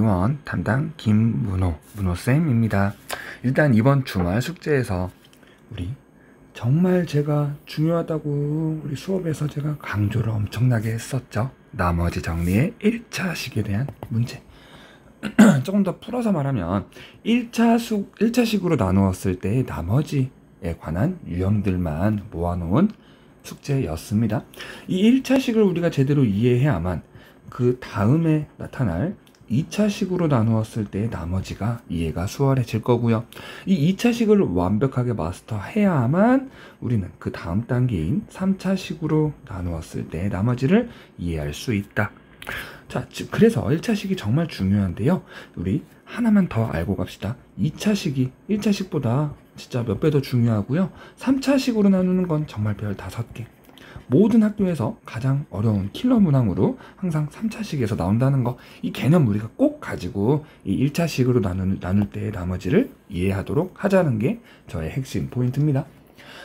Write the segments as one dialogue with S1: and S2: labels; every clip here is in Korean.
S1: 유원 담당 문호쌤입니다. 일단 이번 주말 숙제에서 우리 정말 제가 중요하다고 우리 수업에서 제가 강조를 엄청나게 했었죠. 나머지 정리의 1차식에 대한 문제. 조금 더 풀어서 말하면 1차식으로 나누었을 때의 나머지에 관한 유형들만 모아놓은 숙제였습니다. 이 1차식을 우리가 제대로 이해해야만 그 다음에 나타날 2차식으로 나누었을 때의 나머지가 이해가 수월해질 거고요. 이 2차식을 완벽하게 마스터해야만 우리는 그 다음 단계인 3차식으로 나누었을 때의 나머지를 이해할 수 있다. 자, 그래서 1차식이 정말 중요한데요. 우리 하나만 더 알고 갑시다. 2차식이 1차식보다 진짜 몇 배 더 중요하고요. 3차식으로 나누는 건 정말 별 5개. 모든 학교에서 가장 어려운 킬러 문항으로 항상 3차식에서 나온다는 거, 이 개념 우리가 꼭 가지고 이 1차식으로 나눌 때의 나머지를 이해하도록 하자는 게 저의 핵심 포인트입니다.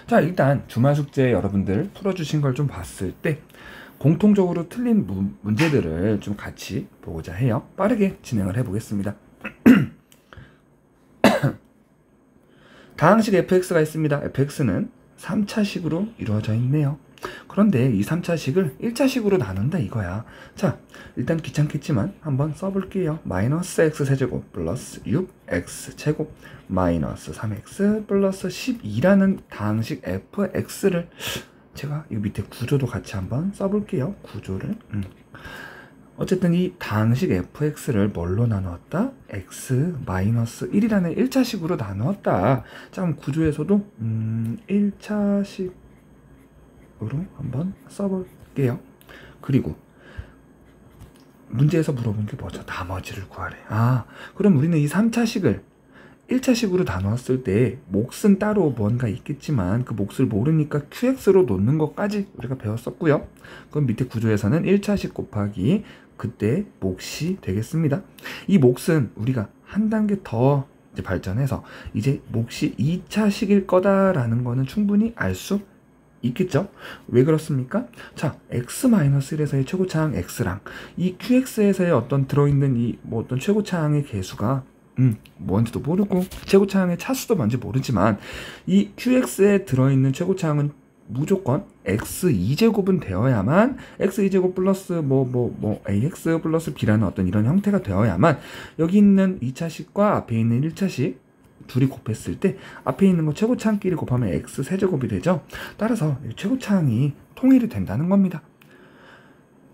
S1: 자, 일단 주말 숙제 여러분들 풀어주신 걸 좀 봤을 때 공통적으로 틀린 문제들을 좀 같이 보고자 해요. 빠르게 진행을 해보겠습니다. 다항식 fx가 있습니다. fx는 3차식으로 이루어져 있네요. 그런데 이 3차식을 1차식으로 나눈다 이거야. 자, 일단 귀찮겠지만 한번 써볼게요. 마이너스 x세제곱 플러스 6x제곱 마이너스 3x 플러스 12라는 다항식 fx를 제가 이 밑에 구조도 같이 한번 써볼게요. 구조를. 어쨌든 이 다항식 fx를 뭘로 나누었다? x-1이라는 1차식으로 나누었다. 자, 그럼 구조에서도 1차식으로 한번 써볼게요. 그리고 문제에서 물어본 게 뭐죠? 나머지를 구하래. 그럼 우리는 이 3차식을 1차식으로 나누었을 때 몫은 따로 뭔가 있겠지만 그 몫을 모르니까 qx로 놓는 것까지 우리가 배웠었고요. 그럼 밑에 구조에서는 1차식 곱하기 그때 몫이 되겠습니다. 이 몫은 우리가 한 단계 더 이제 발전해서 이제 몫이 2차식일 거다라는 거는 충분히 알 수 있겠죠? 왜 그렇습니까? 자, x-1에서의 최고차항 x랑 이 qx에서의 어떤 들어있는 이 뭐 어떤 최고차항의 개수가 뭔지도 모르고 최고차항의 차수도 뭔지 모르지만 이 qx에 들어있는 최고차항은 무조건 x2제곱은 되어야만 x2제곱 플러스 ax 플러스 b라는 어떤 이런 형태가 되어야만 여기 있는 2차식과 앞에 있는 1차식 둘이 곱했을 때 앞에 있는 거 최고차항끼리 곱하면 x세제곱이 되죠. 따라서 최고차항이 통일이 된다는 겁니다.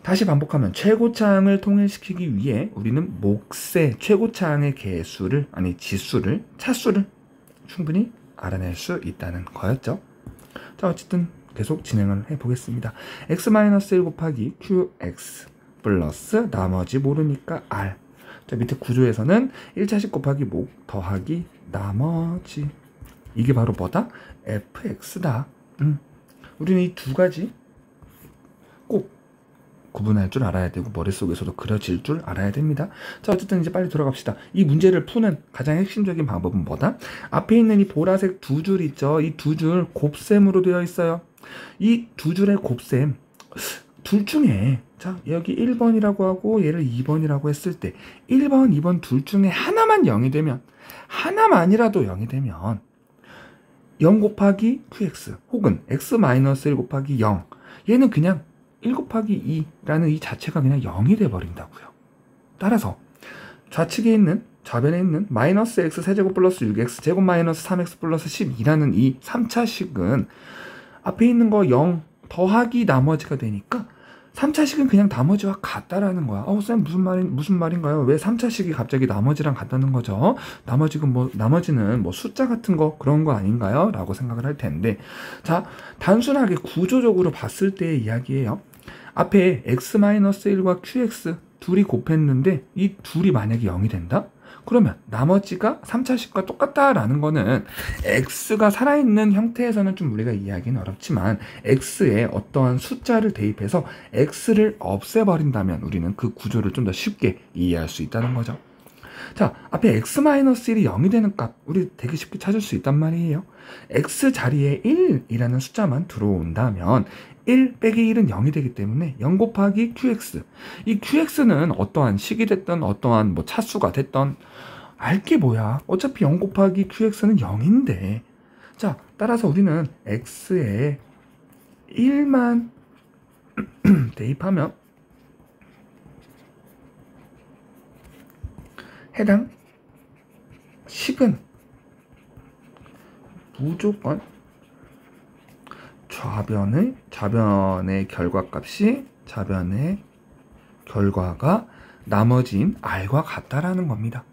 S1: 다시 반복하면 최고차항을 통일시키기 위해 우리는 몫의 최고차항의 개수를 지수를 차수를 충분히 알아낼 수 있다는 거였죠. 자, 어쨌든 계속 진행을 해보겠습니다. x-1 곱하기 qx 플러스 나머지 모르니까 r. 자, 밑에 구조에서는 1차식 곱하기 목 더하기 나머지, 이게 바로 뭐다? fx다. 우리는 이 두 가지 꼭 구분할 줄 알아야 되고 머릿속에서도 그려질 줄 알아야 됩니다. 자, 어쨌든 이제 빨리 들어갑시다. 이 문제를 푸는 가장 핵심적인 방법은 뭐다? 앞에 있는 이 보라색 두 줄 있죠? 이 두 줄 곱셈으로 되어 있어요. 이 두 줄의 곱셈 둘 중에, 자, 여기 1번이라고 하고 얘를 2번이라고 했을 때 1번, 2번 둘 중에 하나만 0이 되면, 하나만이라도 0이 되면 0 곱하기 qx 혹은 x-1 곱하기 0, 얘는 그냥 1 곱하기 2라는 이 자체가 그냥 0이 돼버린다고요. 따라서 좌측에 있는, 좌변에 있는 마이너스 x 세제곱 플러스 6x 제곱 마이너스 3x 플러스 12라는 이 3차식은 앞에 있는 거 0 더하기 나머지가 되니까 3차식은 그냥 나머지와 같다라는 거야. 쌤 무슨 말인가요? 왜 3차식이 갑자기 나머지랑 같다는 거죠? 나머지는 뭐 숫자 같은 거 그런 거 아닌가요? 라고 생각을 할 텐데, 자, 단순하게 구조적으로 봤을 때의 이야기예요. 앞에 x-1과 qx 둘이 곱했는데 이 둘이 만약에 0이 된다? 그러면 나머지가 3차식과 똑같다라는 거는 x가 살아있는 형태에서는 좀 우리가 이해하기는 어렵지만 x에 어떠한 숫자를 대입해서 x를 없애버린다면 우리는 그 구조를 좀 더 쉽게 이해할 수 있다는 거죠. 자, 앞에 x-1이 0이 되는 값 우리 되게 쉽게 찾을 수 있단 말이에요. x 자리에 1이라는 숫자만 들어온다면 1 빼기 1은 0이 되기 때문에 0 곱하기 qx. 이 qx는 어떠한 식이 됐던 어떠한 뭐 차수가 됐던 알게 뭐야. 어차피 0 곱하기 qx는 0인데. 자, 따라서 우리는 x에 1만 대입하면 해당 식은 무조건 좌변의 결과가 나머지인 r과 같다라는 겁니다.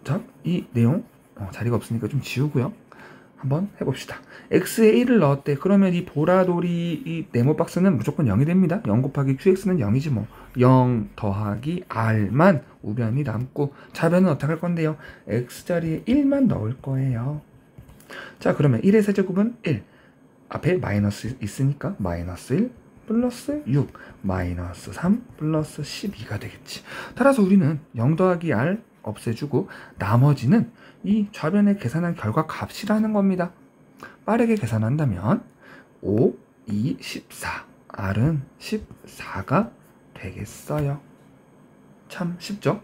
S1: 자, 이 내용 자리가 없으니까 좀 지우고요. 한번 해봅시다. x에 1을 넣었대. 그러면 이 보라돌이 이 네모 박스는 무조건 0이 됩니다. 0 곱하기 qx는 0이지 뭐. 0 더하기 r만 우변이 남고 좌변은 어떻게 할 건데요? x자리에 1만 넣을 거예요. 자, 그러면 1의 세제곱은 1. 앞에 마이너스 있으니까 마이너스 1 플러스 6 마이너스 3 플러스 12가 되겠지. 따라서 우리는 0 더하기 r 없애주고 나머지는 이 좌변에 계산한 결과 값이라는 겁니다. 빠르게 계산한다면 5, 2, 14 r은 14가 되겠어요. 참 쉽죠?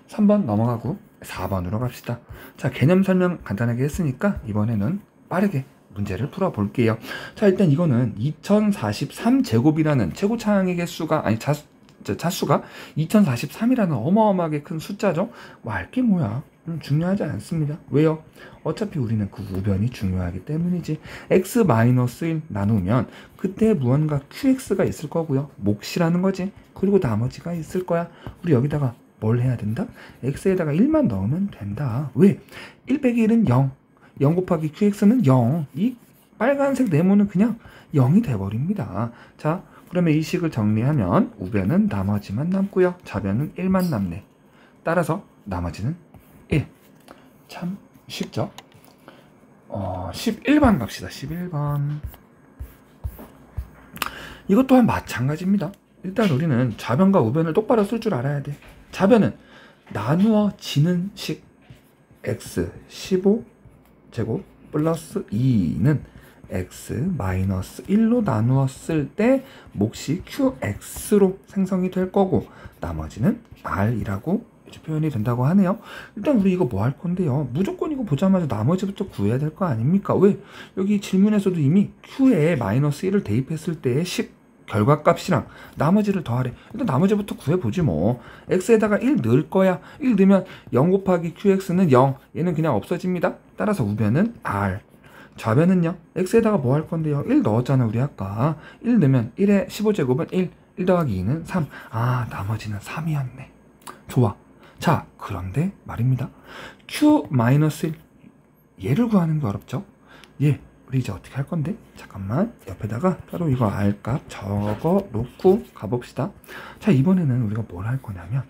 S1: 3번 넘어가고 4번으로 갑시다. 자, 개념 설명 간단하게 했으니까 이번에는 빠르게 문제를 풀어볼게요. 자, 일단 이거는 2043제곱이라는 최고차항의 개수가 차수가 2043이라는 어마어마하게 큰 숫자죠. 알게 뭐야. 중요하지 않습니다. 왜요? 어차피 우리는 그 우변이 중요하기 때문이지. x-1 나누면 그때 무언가 qx가 있을 거고요. 몫이라는 거지. 그리고 나머지가 있을 거야. 우리 여기다가 뭘 해야 된다? x에다가 1만 넣으면 된다. 왜? 1 빼기 1은 0. 0 곱하기 qx는 0. 이 빨간색 네모는 그냥 0이 돼버립니다. 자, 그러면 이 식을 정리하면 우변은 나머지만 남고요. 좌변은 1만 남네. 따라서 나머지는 1. 참 쉽죠? 11번 갑시다. 11번. 이것 또한 마찬가지입니다. 일단 우리는 좌변과 우변을 똑바로 쓸 줄 알아야 돼. 좌변은 나누어지는 식 x 15제곱 플러스 2는 x-1로 나누었을 때 몫이 qx로 생성이 될 거고 나머지는 r이라고 이제 표현이 된다고 하네요. 일단 우리 이거 뭐 할 건데요. 무조건 이거 보자마자 나머지부터 구해야 될 거 아닙니까? 왜? 여기 질문에서도 이미 q에 마이너스 1을 대입했을 때의 식 결과값이랑 나머지를 더하래. 일단 나머지부터 구해보지 뭐. x에다가 1 넣을 거야. 1 넣으면 0 곱하기 qx는 0. 얘는 그냥 없어집니다. 따라서 우변은 r. 좌변은요. x에다가 뭐 할 건데요. 1 넣었잖아 우리 아까. 1 넣으면 1의 15제곱은 1. 1 더하기 2는 3. 아, 나머지는 3이었네. 좋아. 자, 그런데 말입니다. q-1 얘를 구하는 게 어렵죠? 얘 우리 이제 어떻게 할 건데? 잠깐만 옆에다가 따로 이거 r값 적어 놓고 가봅시다. 자, 이번에는 우리가 뭘 할 거냐면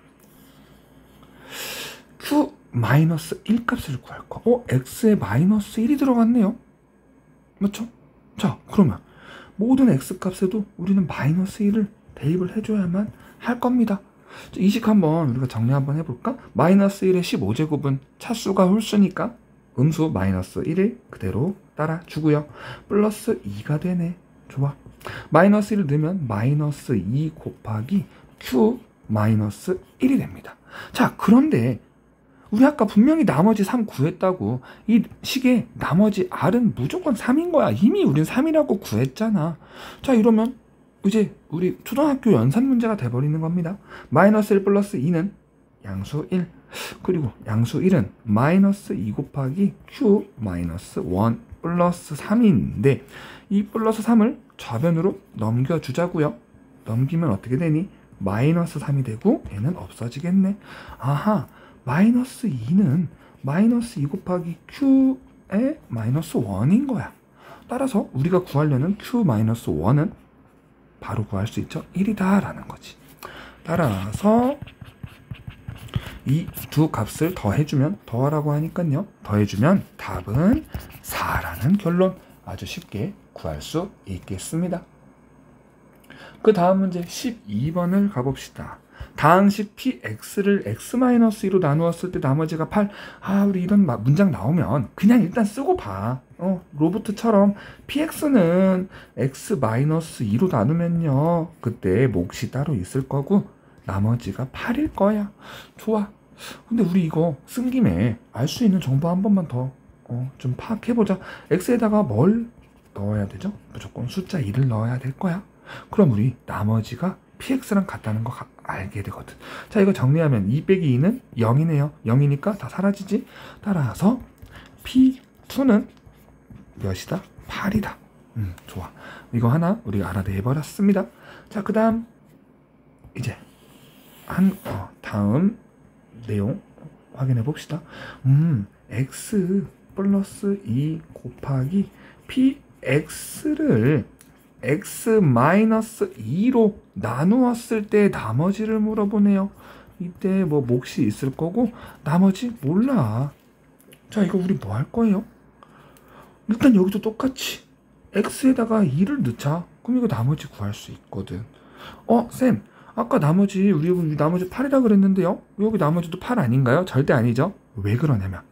S1: q-1 값을 구할 거. x에 마이너스 1이 들어갔네요. 맞죠? 자, 그러면 모든 x 값에도 우리는 마이너스 1을 대입을 해줘야만 할 겁니다. 이 식 한번 우리가 정리 한번 해볼까? 마이너스 1의 15제곱은 차수가 홀수니까 음수 마이너스 1을 그대로 따라주고요. 플러스 2가 되네. 좋아. 마이너스 1을 넣으면 마이너스 2 곱하기 q 마이너스 1이 됩니다. 자, 그런데 우리 아까 분명히 나머지 3 구했다고. 이 식의 나머지 r은 무조건 3인 거야. 이미 우린 3이라고 구했잖아. 자, 이러면 이제 우리 초등학교 연산 문제가 돼버리는 겁니다. 마이너스 1 플러스 2는 양수 1. 그리고 양수 1은 마이너스 2 곱하기 q 마이너스 1 플러스 3인데 이 플러스 3을 좌변으로 넘겨주자고요. 넘기면 어떻게 되니? 마이너스 3이 되고 얘는 없어지겠네. 아하, 마이너스 2는 마이너스 2 곱하기 q의 마이너스 1인 거야. 따라서 우리가 구하려는 q 마이너스 1은 바로 구할 수 있죠. 1이다 라는 거지. 따라서 이 두 값을 더해주면, 더하라고 하니까요, 더해주면 답은 4라는 결론. 아주 쉽게 구할 수 있겠습니다. 그 다음 문제 12번을 가봅시다. 다항식 px를 x-2로 나누었을 때 나머지가 8. 우리 이런 문장 나오면 그냥 일단 쓰고 봐. 로봇처럼 px는 x-2로 나누면요, 그때 몫이 따로 있을 거고 나머지가 8일 거야. 좋아. 근데 우리 이거 쓴 김에 알 수 있는 정보 한 번만 더 좀 파악해보자. x에다가 뭘 넣어야 되죠? 무조건 숫자 2를 넣어야 될 거야. 그럼 우리 나머지가 px랑 같다는 거 알게 되거든. 자, 이거 정리하면 2 빼기 2는 0이네요. 0이니까 다 사라지지. 따라서 p2는 몇이다? 8이다. 좋아. 이거 하나 우리가 알아내버렸습니다. 자, 그 다음 이제 다음 내용 확인해 봅시다. x 플러스 2 곱하기 px를 x-2로 나누었을 때 나머지를 물어보네요. 이때 뭐 몫이 있을 거고 나머지 몰라. 자, 이거 우리 뭐 할 거예요? 일단 여기도 똑같이 x에다가 2를 넣자. 그럼 이거 나머지 구할 수 있거든. 쌤, 아까 나머지 우리 나머지 8이라 그랬는데요, 여기 나머지도 8 아닌가요? 절대 아니죠. 왜 그러냐면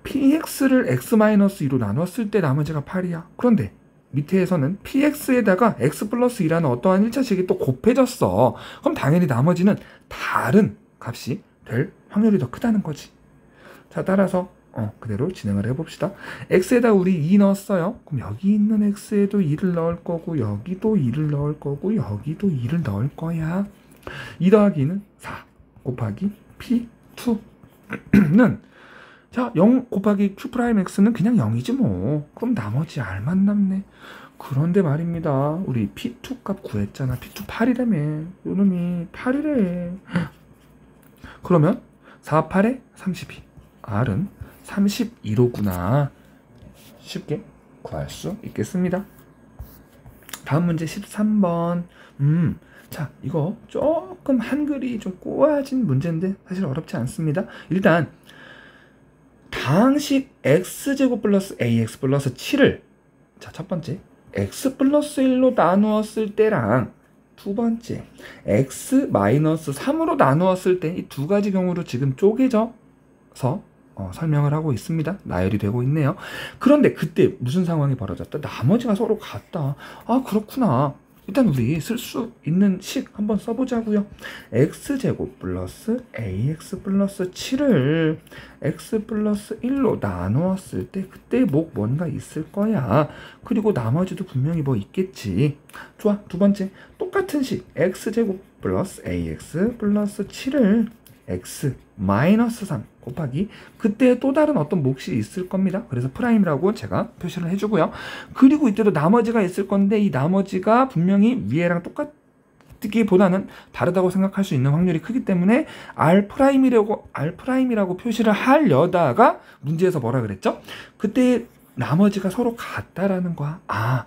S1: px를 x-2로 나눴을 때 나머지가 8이야. 그런데 밑에에서는 px에다가 x 플러스 2라는 어떠한 1차식이 또 곱해졌어. 그럼 당연히 나머지는 다른 값이 될 확률이 더 크다는 거지. 자, 따라서 그대로 진행을 해봅시다. x에다 우리 2 넣었어요. 그럼 여기 있는 x에도 2를 넣을 거고 여기도 2를 넣을 거고 여기도 2를 넣을 거야. 2 더하기 2는 4 곱하기 p2는 자, 0 곱하기 q'x는 그냥 0이지 뭐. 그럼 나머지 r만 남네. 그런데 말입니다, 우리 p2 값 구했잖아. p2 8이라며. 요놈이 8이래. 그러면 4, 8에 32. r은 32로구나. 쉽게 구할 수 있겠습니다. 다음 문제 13번. 자, 이거 조금 한글이 좀 꼬아진 문제인데 사실 어렵지 않습니다. 일단 다항식 x제곱 플러스 ax 플러스 7을 자, 첫 번째 x 플러스 1로 나누었을 때랑 두 번째 x 마이너스 3으로 나누었을 때 이 두 가지 경우로 지금 쪼개져서 설명을 하고 있습니다. 나열이 되고 있네요. 그런데 그때 무슨 상황이 벌어졌다? 나머지가 서로 같다. 그렇구나. 일단 우리 쓸 수 있는 식 한번 써보자고요. x제곱 플러스 ax 플러스 7을 x 플러스 1로 나누었을 때 그때 뭔가 있을 거야. 그리고 나머지도 분명히 뭐 있겠지. 좋아. 두 번째 똑같은 식 x제곱 플러스 ax 플러스 7을 x 마이너스 3 곱하기 그때 또 다른 어떤 몫이 있을 겁니다. 그래서 프라임이라고 제가 표시를 해주고요. 그리고 이때도 나머지가 있을 건데 이 나머지가 분명히 위에랑 똑같기보다는 다르다고 생각할 수 있는 확률이 크기 때문에 R'이라고 표시를 하려다가 문제에서 뭐라 그랬죠? 그때 나머지가 서로 같다라는 거야.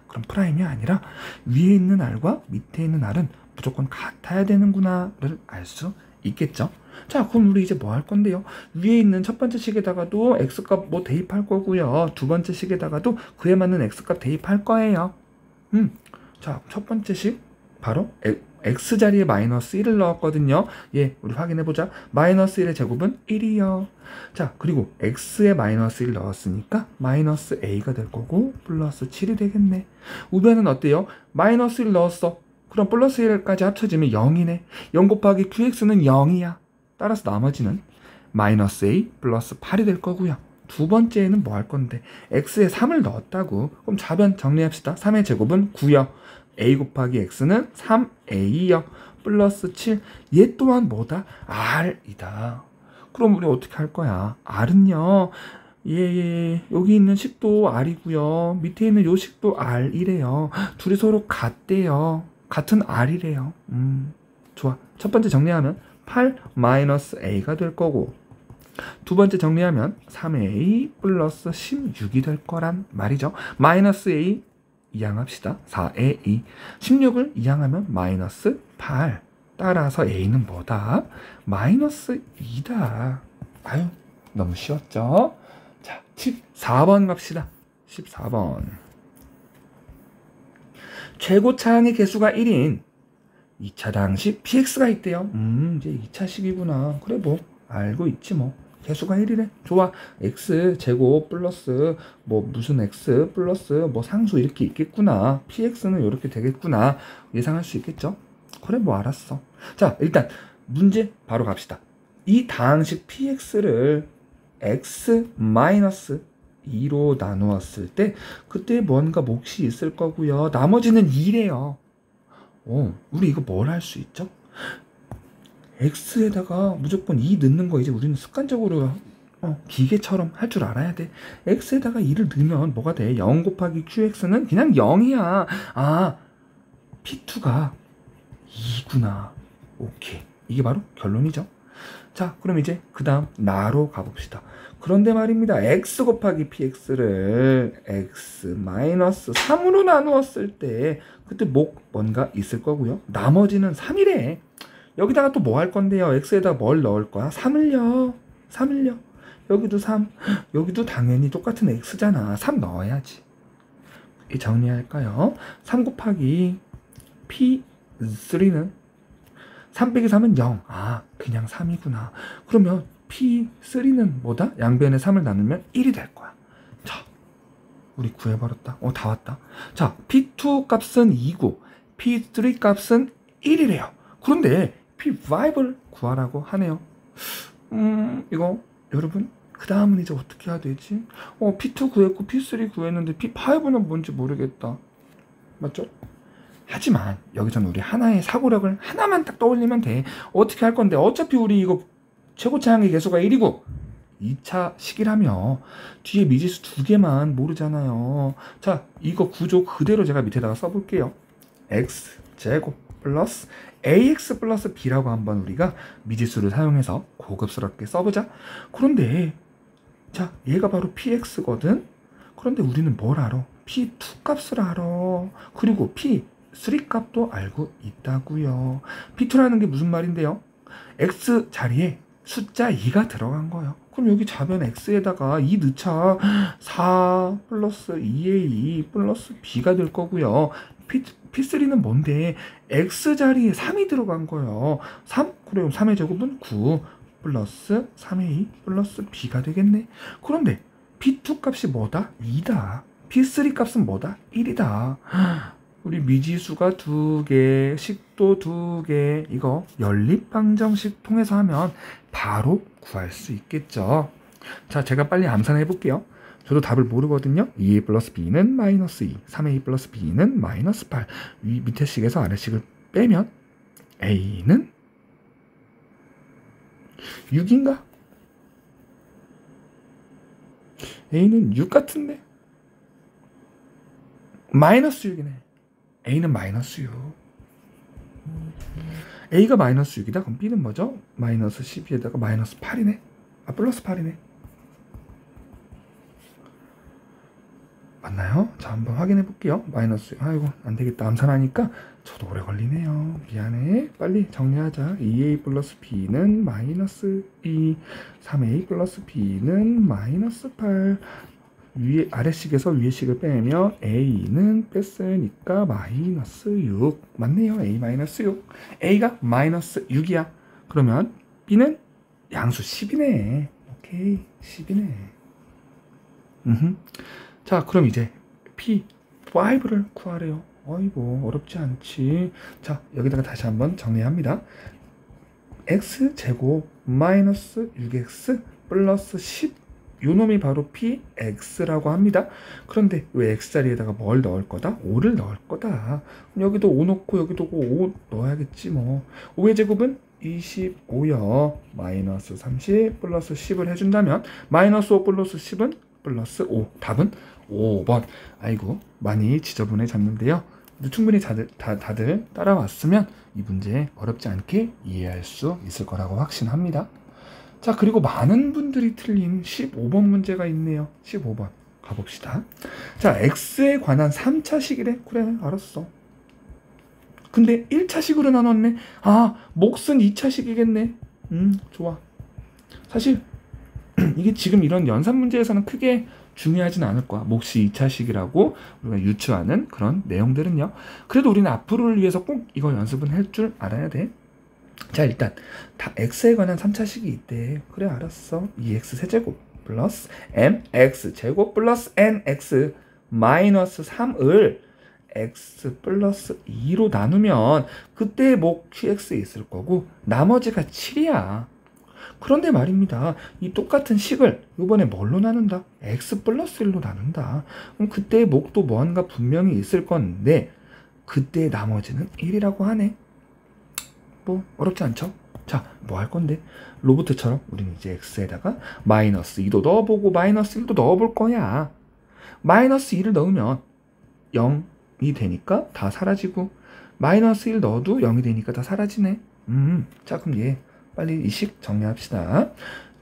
S1: 그럼 프라임이 아니라 위에 있는 R과 밑에 있는 R은 무조건 같아야 되는구나를 알 수 있겠죠. 자, 그럼 우리 이제 뭐 할 건데요? 위에 있는 첫 번째 식에다가도 x값 뭐 대입할 거고요. 두 번째 식에다가도 그에 맞는 x값 대입할 거예요. 자, 첫 번째 식 바로 x 자리에 마이너스 1을 넣었거든요. 우리 확인해보자. 마이너스 1의 제곱은 1이요. 자, 그리고 x에 마이너스 1 넣었으니까 마이너스 a가 될 거고 플러스 7이 되겠네. 우변은 어때요? 마이너스 1 넣었어. 그럼 플러스 1까지 합쳐지면 0이네. 0 곱하기 qx는 0이야. 따라서 나머지는 마이너스 a 플러스 8이 될 거고요. 두 번째에는 뭐 할 건데 x에 3을 넣었다고. 그럼 좌변 정리합시다. 3의 제곱은 9요. a 곱하기 x는 3a요. 플러스 7. 얘 또한 뭐다? r이다. 그럼 우리 어떻게 할 거야? r은요. 여기 있는 식도 r이고요. 밑에 있는 요 식도 r이래요. 둘이 서로 같대요. 같은 r이래요. 좋아. 첫 번째 정리하면 8 마이너스 a가 될 거고 두 번째 정리하면 3a 플러스 16이 될 거란 말이죠. 마이너스 a 이항합시다. 4a 16을 이항하면 마이너스 8. 따라서 a는 뭐다? 마이너스 2다. 너무 쉬웠죠? 자, 14번 갑시다. 14번 최고 차항의 개수가 1인 2차 당식 px가 있대요. 이제 2차식이구나. 그래 뭐 알고 있지 뭐. 개수가 1이래. 좋아. x 제곱 플러스 뭐 무슨 x 플러스 뭐 상수 이렇게 있겠구나. px는 이렇게 되겠구나. 예상할 수 있겠죠? 그래 뭐 알았어. 자 일단 문제 바로 갑시다. 이 다항식 px를 x 마이너스 2로 나누었을 때 그때 뭔가 몫이 있을 거고요. 나머지는 2래요. 우리 이거 뭘 할 수 있죠? x에다가 무조건 2 넣는 거 이제 우리는 습관적으로 기계처럼 할 줄 알아야 돼. x에다가 2를 넣으면 뭐가 돼? 0 곱하기 qx는 그냥 0이야. 아, p2가 2구나. 오케이. 이게 바로 결론이죠. 자, 그럼 이제 그 다음 나로 가봅시다. 그런데 말입니다. x 곱하기 px를 x 마이너스 3으로 나누었을 때 그때 뭔가 있을 거고요. 나머지는 3이래. 여기다가 또 뭐 할 건데요? x에다 뭘 넣을 거야? 3을요. 여기도 3. 여기도 당연히 똑같은 x잖아. 3 넣어야지. 정리할까요? 3 곱하기 p3는 3 빼기 3은 0. 아, 그냥 3이구나. 그러면 p3는 뭐다? 양변에 3을 나누면 1이 될 거야. 자, 우리 구해버렸다. 다 왔다. 자, p2 값은 2고 p3 값은 1이래요. 그런데 p5를 구하라고 하네요. 이거 여러분 그 다음은 이제 어떻게 해야 되지? p2 구했고 p3 구했는데 p5는 뭔지 모르겠다. 맞죠? 하지만 여기서는 우리 하나의 사고력을 하나만 딱 떠올리면 돼. 어떻게 할 건데 어차피 우리 이거 최고차항의 개수가 1이고 2차 식이라며 뒤에 미지수 2개만 모르잖아요. 자, 이거 구조 그대로 제가 밑에다가 써볼게요. x 제곱 플러스 ax 플러스 b라고 한번 우리가 미지수를 사용해서 고급스럽게 써보자. 그런데 자, 얘가 바로 px거든. 그런데 우리는 뭘 알아? p2 값을 알아. 그리고 p3 값도 알고 있다고요. p2라는 게 무슨 말인데요? x 자리에 숫자 2가 들어간 거예요. 그럼 여기 좌변 x에다가 2 넣자. 4 플러스 2의 2 플러스 b가 될 거고요. p3는 뭔데? x 자리에 3이 들어간 거예요. 3? 그럼 3의 제곱은 9 플러스 3의 2 플러스 b가 되겠네. 그런데 p2 값이 뭐다? 2다. p3 값은 뭐다? 1이다. 우리 미지수가 2개, 식도 2개, 이거 연립방정식 통해서 하면 바로 구할 수 있겠죠. 자, 제가 빨리 암산해 볼게요. 저도 답을 모르거든요. 2a 플러스 b는 마이너스 2, 3a 플러스 b는 마이너스 8. 밑에 식에서 아래 식을 빼면 a는 6인가? a는 6 같은데? 마이너스 6이네. a는 마이너스 6. a가 마이너스 6이다. 그럼 b는 뭐죠? 마이너스 12에다가 마이너스 8이네. 아, 플러스 8이네. 맞나요? 자, 한번 확인해 볼게요. 마이너스, 아이고 안 되겠다. 암산하니까 저도 오래 걸리네요. 미안해. 빨리 정리하자. 2a 플러스 b는 마이너스 2, 3a 플러스 b는 마이너스 8. 위에 아래식에서 위에식을 빼면 a는 뺐으니까 마이너스 6. 맞네요. a 마이너스 6. a가 마이너스 6이야. 그러면 b는 양수 10이네. 오케이, 10이네. 자, 그럼 이제 p5를 구하래요. 어이구, 어렵지 않지. 자, 여기다가 다시 한번 정리합니다. x제곱 마이너스 6x 플러스 10. 요 놈이 바로 px라고 합니다. 그런데 왜 x자리에다가 뭘 넣을 거다? 5를 넣을 거다. 여기도 5 넣고 여기도 5 넣어야겠지 뭐. 5의 제곱은 25요. 마이너스 30 플러스 10을 해준다면 마이너스 5 플러스 10은 플러스 5. 답은 5번. 아이고, 많이 지저분해졌는데요. 충분히 다들 따라왔으면 이 문제 어렵지 않게 이해할 수 있을 거라고 확신합니다. 자, 그리고 많은 분들이 틀린 15번 문제가 있네요. 15번 가봅시다. 자, x에 관한 3차식이래. 그래, 알았어. 근데 1차식으로 나눴네. 아, 몫은 2차식이겠네. 좋아. 사실 이게 지금 이런 연산 문제에서는 크게 중요하진 않을 거야. 몫이 2차식이라고 우리가 유추하는 그런 내용들은요. 그래도 우리는 앞으로를 위해서 꼭 이거 연습은 할 줄 알아야 돼. 자, 일단 다 x에 관한 3차식이 있대. 그래, 알았어. 2x 세제곱 플러스 mx 제곱 플러스 nx 마이너스 3을 x 플러스 2로 나누면 그때의 목 qx에 있을 거고 나머지가 7이야. 그런데 말입니다. 이 똑같은 식을 이번에 뭘로 나눈다? x 플러스 1로 나눈다. 그럼 그때의 목도 뭔가 분명히 있을 건데 그때의 나머지는 1이라고 하네. 뭐 어렵지 않죠? 자, 뭐 할 건데? 로봇처럼 우리는 이제 x에다가 마이너스 2도 넣어보고 마이너스 1도 넣어볼 거야. 마이너스 2를 넣으면 0이 되니까 다 사라지고 마이너스 1 넣어도 0이 되니까 다 사라지네. 자, 그럼 얘 빨리 이 식 정리합시다.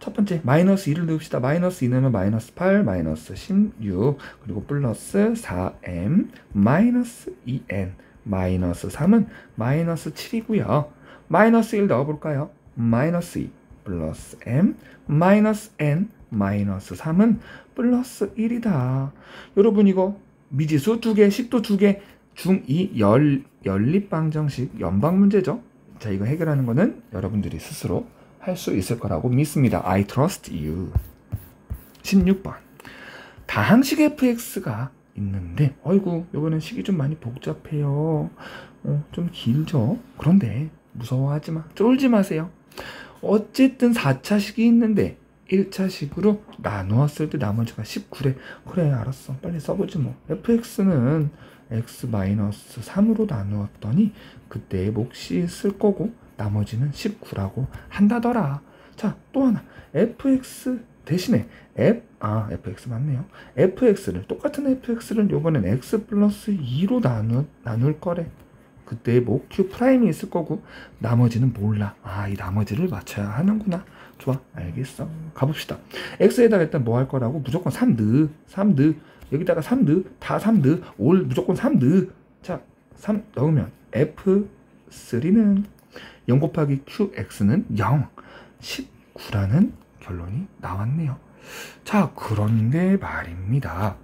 S1: 첫 번째 마이너스 2를 넣읍시다. 마이너스 2 넣으면 마이너스 8, 마이너스 16, 그리고 플러스 4m, 마이너스 2n, 마이너스 3은 마이너스 7이고요. 마이너스 1 넣어볼까요? 마이너스 2 플러스 m 마이너스 n 마이너스 3은 플러스 1이다. 여러분 이거 미지수 2개, 식도 2개, 중2 연립방정식 연방 문제죠. 자, 이거 해결하는 거는 여러분들이 스스로 할 수 있을 거라고 믿습니다. I trust you. 16번 다항식 fx가 있는데 어이구 요거는 식이 좀 많이 복잡해요. 좀 길죠. 그런데 무서워하지 마. 쫄지 마세요. 어쨌든 4차식이 있는데 1차식으로 나누었을 때 나머지가 19래. 그래, 알았어. 빨리 써보지 뭐. fx는 x-3으로 나누었더니 그때의 몫이 있을 거고 나머지는 19라고 한다더라. 자, 또 하나. fx 대신에 fx 맞네요. fx를 똑같은 fx를 요번엔 x 플러스 2로 나눌 거래. 그때 뭐 q 프라임이 있을 거고 나머지는 몰라. 이 나머지를 맞춰야 하는구나. 좋아, 알겠어. 가봅시다. x에다가 일단 뭐 할 거라고? 무조건 3 넣. 여기다가 3 넣. 다 3 넣. 올 무조건 3 넣. 자, 3 넣으면 f3는 0 곱하기 qx는 0, 19라는 결론이 나왔네요. 자, 그런데 말입니다.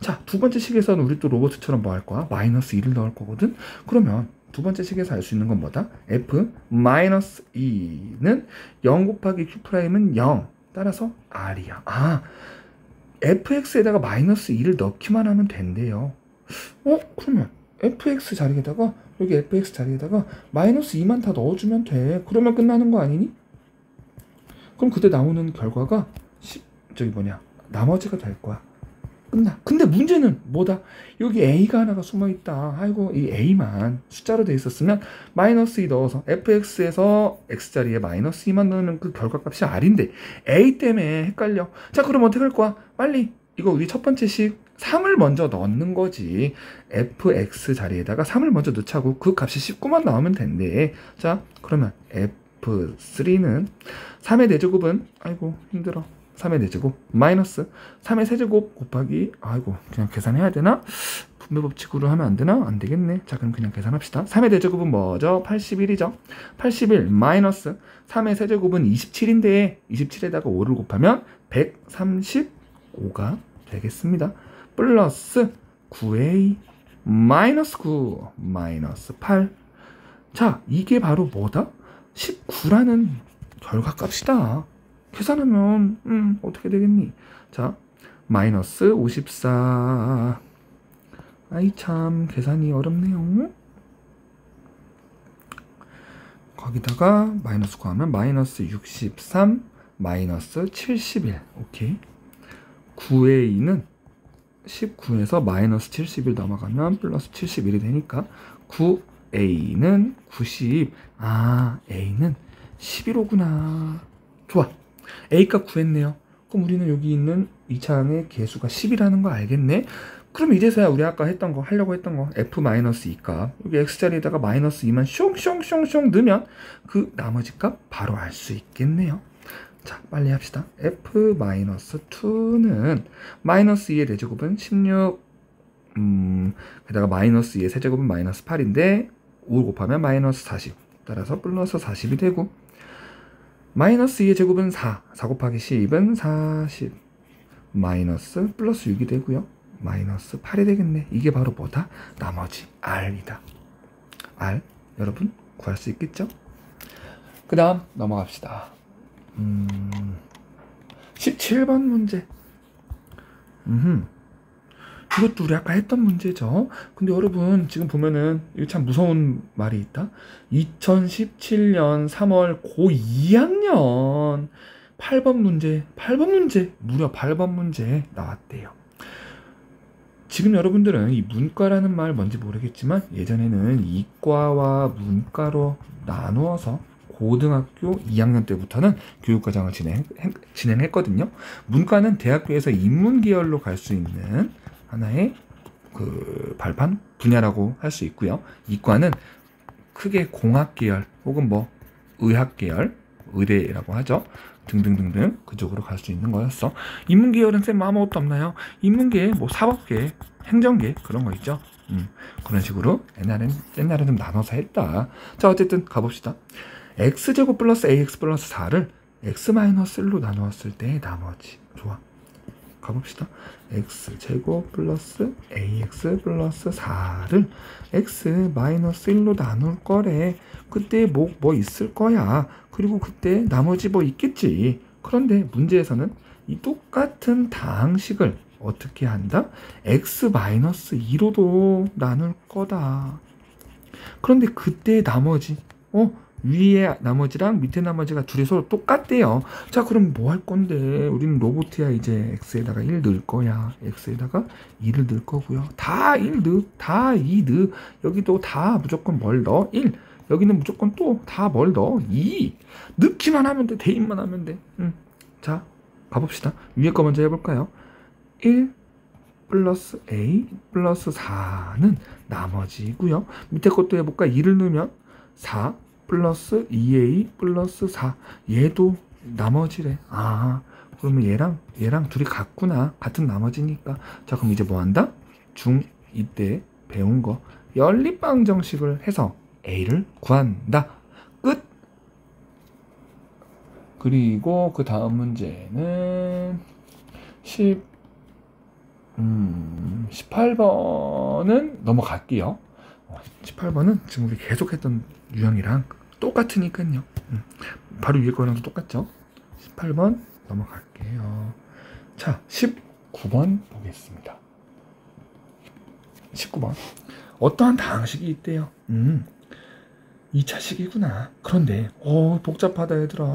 S1: 자, 두 번째 식에서는 우리 또 로봇처럼 뭐 할 거야? 마이너스 2를 넣을 거거든? 그러면 두 번째 식에서 알 수 있는 건 뭐다? f 마이너스 2는 0 곱하기 q 프라임은 0. 따라서 r이야. fx에다가 마이너스 2를 넣기만 하면 된대요. 그러면 fx 자리에다가 여기 fx 자리에다가 마이너스 2만 다 넣어주면 돼. 그러면 끝나는 거 아니니? 그럼 그때 나오는 결과가 나머지가 될 거야. 끝나. 근데 문제는 뭐다? 여기 a가 하나가 숨어있다. 아이고, 이 a만 숫자로 돼 있었으면 마이너스 2 넣어서 fx에서 x자리에 마이너스 2만 넣으면 그 결과값이 r인데 a 때문에 헷갈려. 자, 그럼 어떻게 할 거야? 빨리 이거 우리 첫 번째 식 3을 먼저 넣는 거지. fx 자리에다가 3을 먼저 넣자고. 그 값이 19만 나오면 된대. 자, 그러면 f3는 3의 4제곱은 아이고 힘들어. 3의 4제곱 마이너스 3의 세제곱 곱하기 그냥 계산해야 되나? 분배 법칙으로 하면 안 되나? 안 되겠네. 자, 그럼 그냥 계산합시다. 3의 4제곱은 뭐죠? 81이죠. 81 마이너스 3의 세제곱은 27인데 27에다가 5를 곱하면 135가 되겠습니다. 플러스 9a 마이너스 9 마이너스 8. 자, 이게 바로 뭐다? 19라는 결과값이다. 계산하면 어떻게 되겠니? 자, 마이너스 54. 참 계산이 어렵네요. 거기다가 마이너스 구하면 마이너스 63 마이너스 71. 오케이. 9a는 19에서 마이너스 71 넘어가면 플러스 71이 되니까 9a는 90. a는 11호구나. 좋아. a값 구했네요. 그럼 우리는 여기 있는 이 창의 개수가 10이라는 거 알겠네? 그럼 이제서야 우리 아까 하려고 했던 거 f-2값 여기 x자리에다가 마이너스 2만 숑숑숑숑 넣으면 그 나머지 값 바로 알 수 있겠네요. 자, 빨리 합시다. f-2는 마이너스 2의 4제곱은 16 게다가 마이너스 2의 세제곱은 마이너스 8인데 5 곱하면 마이너스 40. 따라서 플러스 40이 되고 마이너스 2의 제곱은 4. 4 곱하기 10은 40. 마이너스 플러스 6이 되고요. 마이너스 8이 되겠네. 이게 바로 뭐다? 나머지 R이다. R. 여러분 구할 수 있겠죠? 그 다음 넘어갑시다. 17번 문제. 이것도 우리 아까 했던 문제죠. 근데 여러분 지금 보면은 이거 참 무서운 말이 있다. 2017년 3월 고2학년 8번 문제 무려 8번 문제 나왔대요. 지금 여러분들은 이 문과라는 말 뭔지 모르겠지만 예전에는 이과와 문과로 나누어서 고등학교 2학년 때부터는 교육과정을 진행했거든요. 문과는 대학교에서 인문계열로 갈 수 있는 하나의 그 발판 분야라고 할 수 있고요. 이과는 크게 공학계열 혹은 뭐 의학계열, 의대라고 하죠. 등등등등 그쪽으로 갈 수 있는 거였어. 인문계열은 쌤 아무것도 없나요? 인문계, 뭐 사법계, 행정계 그런 거 있죠. 그런 식으로 옛날에 좀 나눠서 했다. 자 어쨌든 가봅시다. x제곱 플러스 ax 플러스 4를 x-1로 나누었을 때 나머지. 좋아. 가봅시다. x제곱 플러스 ax 플러스 4를 x-1로 나눌 거래. 그때 뭐 있을 거야. 그리고 그때 나머지 뭐 있겠지. 그런데 문제에서는 이 똑같은 다항식을 어떻게 한다? x-2로도 나눌 거다. 그런데 그때 나머지 위에 나머지랑 밑에 나머지가 둘이 서로 똑같대요. 자 그럼 뭐 할 건데? 우리는 로봇이야. 이제 x에다가 1 넣을 거야. x에다가 2를 넣을 거고요. 다 1 넣, 다 2 넣. 여기도 다 무조건 뭘 넣어? 1. 여기는 무조건 또 다 뭘 넣어? 2. 넣기만 하면 돼. 대입만 하면 돼. 자 가봅시다. 위에 거 먼저 해볼까요? 1 플러스 a 플러스 4는 나머지고요. 밑에 것도 해볼까? 2를 넣으면 4 플러스 2a 플러스 4. 얘도 나머지래. 아 그러면 얘랑 둘이 같구나. 같은 나머지니까. 자 그럼 이제 뭐 한다? 중2 때 배운 거 연립방정식을 해서 a를 구한다. 끝. 그리고 그 다음 문제는 18번은 넘어갈게요. 18번은 지금 우리 계속 했던 유형이랑 똑같으니까요. 바로 위에 거랑도 똑같죠. 18번 넘어갈게요. 자, 19번 보겠습니다. 19번. 어떠한 다항식이 있대요. 2차식이구나. 그런데 복잡하다 얘들아.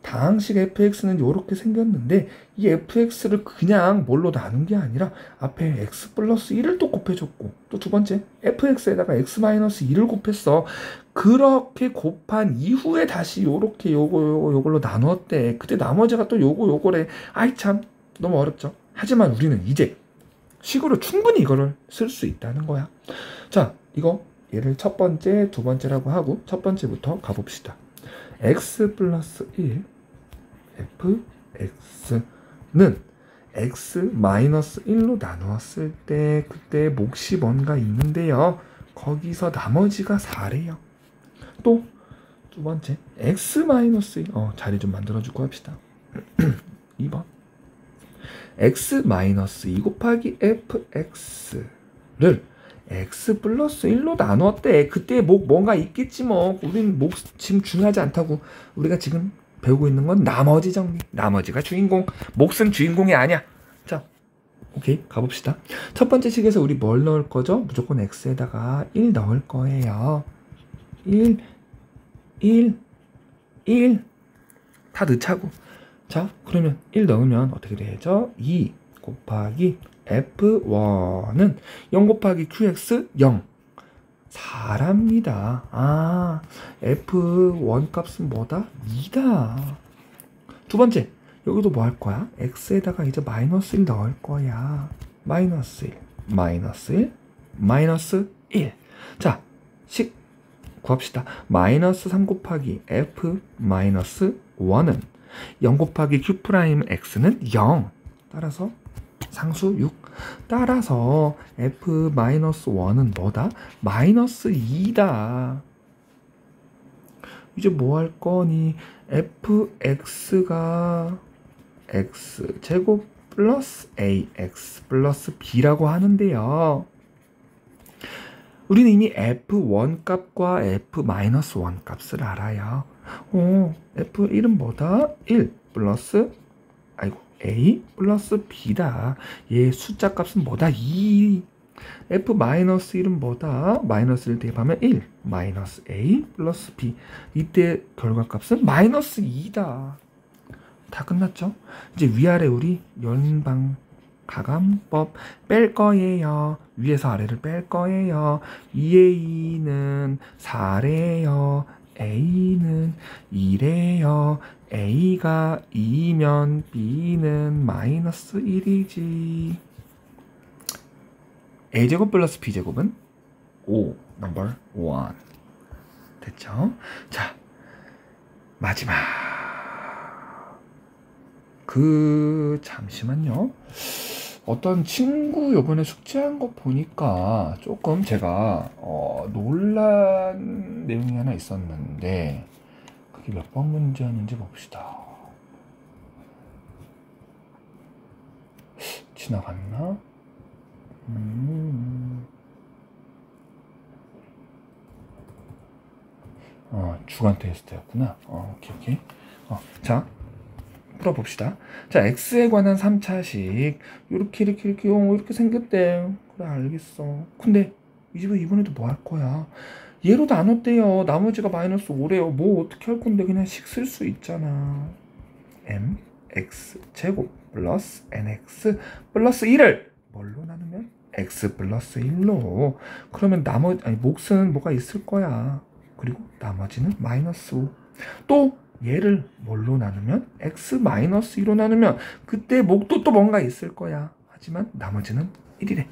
S1: 다항식 fx는 이렇게 생겼는데 이 fx를 그냥 뭘로 나눈 게 아니라 앞에 x 플러스 1을 또 곱해줬고 또 두 번째 fx에다가 x 마이너스 2를 곱했어. 그렇게 곱한 이후에 다시 요렇게 요걸로 나누었대. 그때 나머지가 또 요거래. 아이 참 너무 어렵죠. 하지만 우리는 이제 식으로 충분히 이거를 쓸 수 있다는 거야. 자 이거 얘를 첫 번째, 두 번째라고 하고 첫 번째부터 가봅시다. x 플러스 1 fx는 x 마이너스 1로 나누었을 때 그때 몫이 뭔가 있는데요. 거기서 나머지가 4래요. 또 두 번째 x 마이너스 1 자리 좀 만들어주고 합시다. 2번 x 마이너스 2 곱하기 fx를 x 플러스 1로 나누었대. 그때 뭔가 있겠지 뭐. 우리는 지금 중요하지 않다고. 우리가 지금 배우고 있는 건 나머지 정리. 나머지가 주인공. 몫은 주인공이 아니야. 자, 오케이 가봅시다. 첫 번째 식에서 우리 뭘 넣을 거죠? 무조건 x에다가 1 넣을 거예요. 1 다 넣자고. 자 그러면 1 넣으면 어떻게 되죠? 2 곱하기 F1은 0 곱하기 QX 0 4랍니다. F1 값은 뭐다? 2다. 두 번째 여기도 뭐 할 거야? X에다가 이제 마이너스 1 넣을 거야. 마이너스 1 마이너스 1 자, 식 구합시다. 마이너스 3 곱하기 F 마이너스 1은 0 곱하기 Q 프라임 X는 0 따라서 상수 6 따라서 f-1은 뭐다? 마이너스 2다. 이제 뭐 할 거니? fx가 x제곱 플러스 ax 플러스 b라고 하는데요. 우리는 이미 f1 값과 f-1 값을 알아요. f1은 뭐다? 1 플러스 a 플러스 b다. 얘 숫자 값은 뭐다? 2. f-1은 뭐다? 마이너스 1 대입하면 1 마이너스 a 플러스 b. 이때 결과값은 마이너스 2다. 다 끝났죠? 이제 위아래 우리 연방 가감법 뺄 거예요. 위에서 아래를 뺄 거예요. 2a는 4래요. a는 2래요. a가 2면 b는 마이너스 1이지. a제곱 플러스 b제곱은 5 넘버 1 됐죠? 자, 마지막 잠시만요. 어떤 친구 요번에 숙제한 거 보니까 조금 제가 놀란 내용이 하나 있었는데 그게 몇 번 문제였는지 봅시다. 지나갔나? 주간 테스트였구나. 오케이. 자, 풀어봅시다. 자, x에 관한 3차식 이렇게 생겼대. 그래, 알겠어. 근데 이 집은 이번에도 뭐 할 거야? 얘로 나눴대요. 나머지가 마이너스 5래요. 뭐 어떻게 할 건데? 그냥 식 쓸 수 있잖아. mx 제곱 플러스 nx 플러스 1을 뭘로 나누면? x 플러스 1로. 그러면 몫은 뭐가 있을 거야. 그리고 나머지는 마이너스 5. 또 얘를 뭘로 나누면? x-2로 나누면 그때 목도 또 뭔가 있을 거야. 하지만 나머지는 1이래.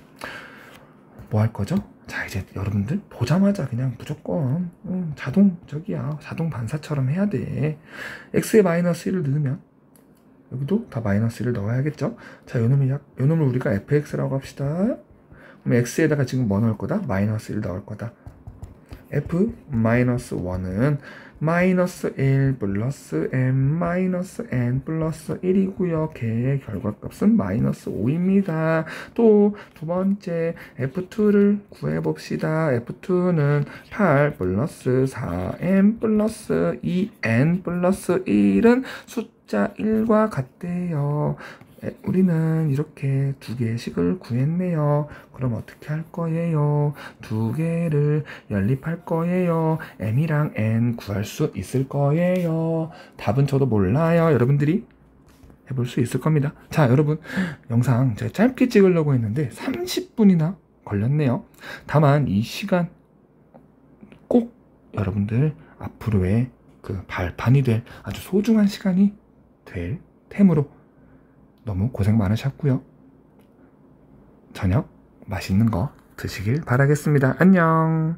S1: 뭐 할 거죠? 자, 이제 여러분들 보자마자 그냥 무조건 자동 반사처럼 해야 돼. x에 마이너스 1을 넣으면 여기도 다 마이너스 1을 넣어야겠죠? 자, 요놈을 우리가 fx라고 합시다. 그럼 x에다가 지금 뭐 넣을 거다? 마이너스 1 넣을 거다. f-1은 마이너스 1 플러스 m 마이너스 n 플러스 1이고요. 걔의 결과값은 마이너스 5입니다. 또 두 번째 f2를 구해봅시다. f2는 8 플러스 4m 플러스 2n 플러스 1은 숫자 1과 같대요. 우리는 이렇게 두 개의 식을 구했네요. 그럼 어떻게 할 거예요? 두 개를 연립할 거예요. m이랑 n 구할 수 있을 거예요. 답은 저도 몰라요. 여러분들이 해볼 수 있을 겁니다. 자, 여러분, 영상 제가 짧게 찍으려고 했는데 30분이나 걸렸네요. 다만 이 시간 꼭 여러분들 앞으로의 그 발판이 될 아주 소중한 시간이 될 테므로 너무 고생 많으셨고요. 저녁 맛있는 거 드시길 바라겠습니다. 안녕.